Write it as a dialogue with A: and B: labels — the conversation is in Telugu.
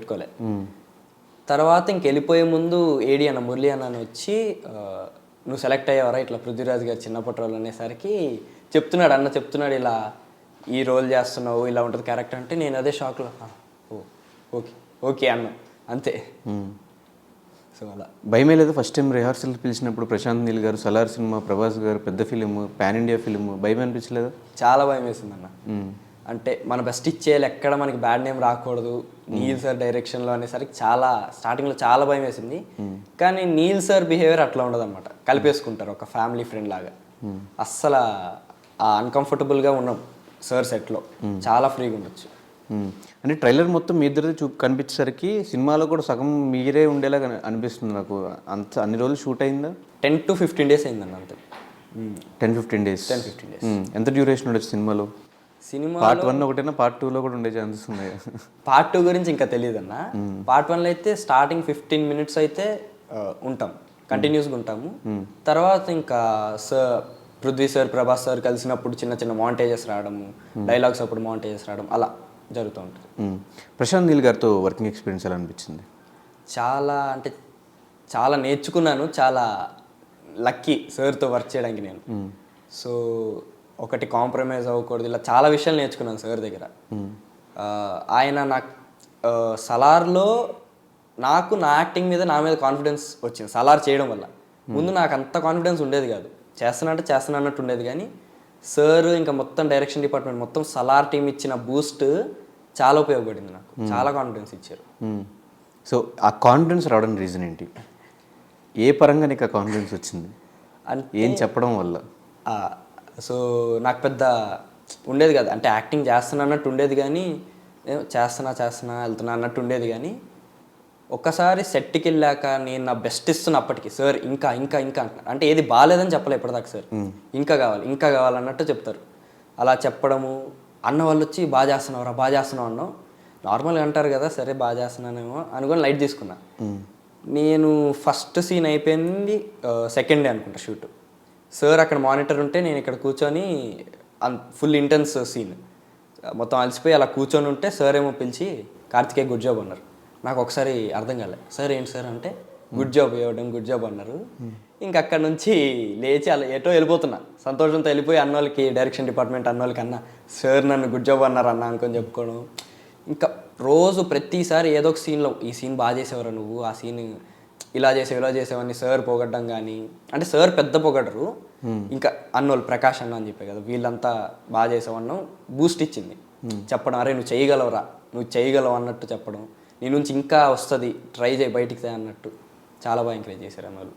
A: పెట్టుకోలే. తర్వాత ఇంక వెళ్ళిపోయే ముందు ఏడి అన్న మురళి అన్న అని వచ్చి నువ్వు సెలెక్ట్ అయ్యావరా ఇట్లా పృథ్వీరాజ్ గారు చిన్నప్పటి రోల్ అనేసరికి చెప్తున్నాడు ఇలా ఈ రోల్ చేస్తున్నావు ఇలా ఉంటుంది క్యారెక్టర్ అంటే నేను అదే షాక్లో ఓకే ఓకే అన్న అంతే. సో అలా
B: భయమే లేదు. ఫస్ట్ టైం రిహార్సల్ పిలిచినప్పుడు ప్రశాంత్ నీల్ గారు సలార్ సినిమా, ప్రభాస్ గారు పెద్ద ఫిలిం, పాన్ ఇండియా ఫిలిం, భయం అనిపించలేదు?
A: చాలా భయం వేసిందన్న. అంటే మన బెస్ట్ ఇచ్చేయాలి, ఎక్కడ మనకి బ్యాడ్ నేమ్ రాకూడదు, నీల్ సార్ డైరెక్షన్లో అనేసరికి స్టార్టింగ్లో చాలా భయం వేసింది. కానీ నీల్ సార్ బిహేవియర్ అట్లా ఉండదు అనమాట, కలిపేసుకుంటారు ఒక ఫ్యామిలీ ఫ్రెండ్ లాగా. అస్సలు అన్కంఫర్టబుల్గా ఉన్నాం సార్ సెట్లో, చాలా ఫ్రీగా ఉండొచ్చు.
B: అంటే ట్రైలర్ మొత్తం మీ ఇద్దరిది కనిపించేసరికి సినిమాలో కూడా సగం మీరే ఉండేలా అనిపిస్తుంది నాకు. అన్ని రోజులు షూట్ అయిందా?
A: 10 to 15 days అయిందన్న అంతే.
B: 10-15 days. ఎంత డ్యూరేషన్ ఉండొచ్చు సినిమాలో? పార్ట్ 1 ఒకటేనా, పార్ట్ 2లో కూడా ఉండే ఛాన్సెస్ ఉన్నాయి?
A: పార్ట్ 2 గురించి ఇంకా తెలియదు అన్న. పార్ట్ 1లో అయితే స్టార్టింగ్ 15 minutes అయితే ఉంటాం, కంటిన్యూస్గా ఉంటాము. తర్వాత ఇంకా పృథ్వీ సార్, ప్రభాస్ సార్ కలిసినప్పుడు చిన్న చిన్న మాంటేజెస్ రావడము, డైలాగ్స్ అప్పుడు మాంటేజెస్ రావడం అలా జరుగుతూ ఉంటుంది.
B: ప్రశాంత్ నీల్ గారితో వర్కింగ్ ఎక్స్పీరియన్స్ ఎలా అనిపించింది?
A: చాలా నేర్చుకున్నాను, చాలా లక్కీ సార్తో వర్క్ చేయడానికి నేను. సో ఒకటి కాంప్రమైజ్ అవ్వకూడదు, ఇలా చాలా విషయాలు నేర్చుకున్నాను సార్ దగ్గర. ఆయన నాకు సలార్లో నాకు నా యాక్టింగ్ మీద నా మీద కాన్ఫిడెన్స్ వచ్చింది సలార్ చేయడం వల్ల. ముందు నాకు అంత కాన్ఫిడెన్స్ ఉండేది కాదు, చేస్తున్నా అన్నట్టు ఉండేది. కానీ సార్ ఇంకా మొత్తం డైరెక్షన్ డిపార్ట్మెంట్ మొత్తం సలార్ టీం ఇచ్చిన బూస్ట్ చాలా ఉపయోగపడింది నాకు, చాలా కాన్ఫిడెన్స్ ఇచ్చారు.
B: సో ఆ కాన్ఫిడెన్స్ రావడానికి రీజన్ ఏంటి? ఏ పరంగా నీకు ఆ కాన్ఫిడెన్స్ వచ్చింది? ఏం చెప్పడం వల్ల?
A: సో నాకు పెద్ద ఉండేది కదా, అంటే యాక్టింగ్ చేస్తున్నా అన్నట్టు ఉండేది, కానీ చేస్తున్నా వెళ్తున్నా అన్నట్టు ఉండేది. కానీ ఒక్కసారి సెట్కి వెళ్ళాక నేను నా బెస్ట్ ఇస్తున్నా, అప్పటికి సార్ ఇంకా ఇంకా ఇంకా అంటున్నారు. అంటే ఏది బాగాలేదని చెప్పలే ఇప్పటిదాకా సార్, ఇంకా కావాలి అన్నట్టు చెప్తారు. అలా చెప్పడము, అన్న వాళ్ళు వచ్చి బాగా చేస్తున్నావు అన్నావు, నార్మల్గా అంటారు కదా, సరే బాగా చేస్తున్నానేమో అనుకొని లైట్ తీసుకున్నా. నేను ఫస్ట్ సీన్ అయిపోయింది, సెకండ్ డే అనుకుంటా షూట్. సార్ అక్కడ మానిటర్ ఉంటే నేను ఇక్కడ కూర్చొని ఫుల్ ఇంటెన్స్ సీన్ మొత్తం అలసిపోయి అలా కూర్చొని ఉంటే సార్ ఏమో పిలిచి కార్తికేయ గుడ్ జాబ్ అన్నారు. నాకు ఒకసారి అర్థం కాలే, సార్ ఏంటి సార్ అంటే గుడ్ జాబ్ అన్నారు. ఇంక అక్కడ నుంచి లేచి అలా ఎటో వెళ్ళిపోతున్నా, సంతోషంతో వెళ్ళిపోయి అన్నోళ్ళకి, డైరెక్షన్ డిపార్ట్మెంట్ అన్నోళ్ళకి అన్న సార్ నన్ను గుడ్ జాబ్ అన్నారు అన్న అనుకొని చెప్పుకోవడం. ఇంకా రోజు ప్రతిసారి ఏదో ఒక సీన్లో ఈ సీన్ బాగా చేసేవారు నువ్వు, ఆ సీన్ ఇలా చేసేవని సార్ పొగడ్డం. కానీ అంటే సార్ పెద్ద పొగడరు, ఇంకా అన్నోళ్ళు ప్రకాష్ అన్న అని చెప్పే కదా, వీళ్ళంతా బాగా చేసేవన్నాం బూస్ట్ ఇచ్చింది. చెప్పడం, అరే నువ్వు చేయగలవు అన్నట్టు చెప్పడం, నీ నుంచి ఇంకా వస్తుంది, ట్రై చేయి బయటికి అన్నట్టు చాలా బాగా ఎంకరేజ్ చేశారు అన్నోళ్ళు.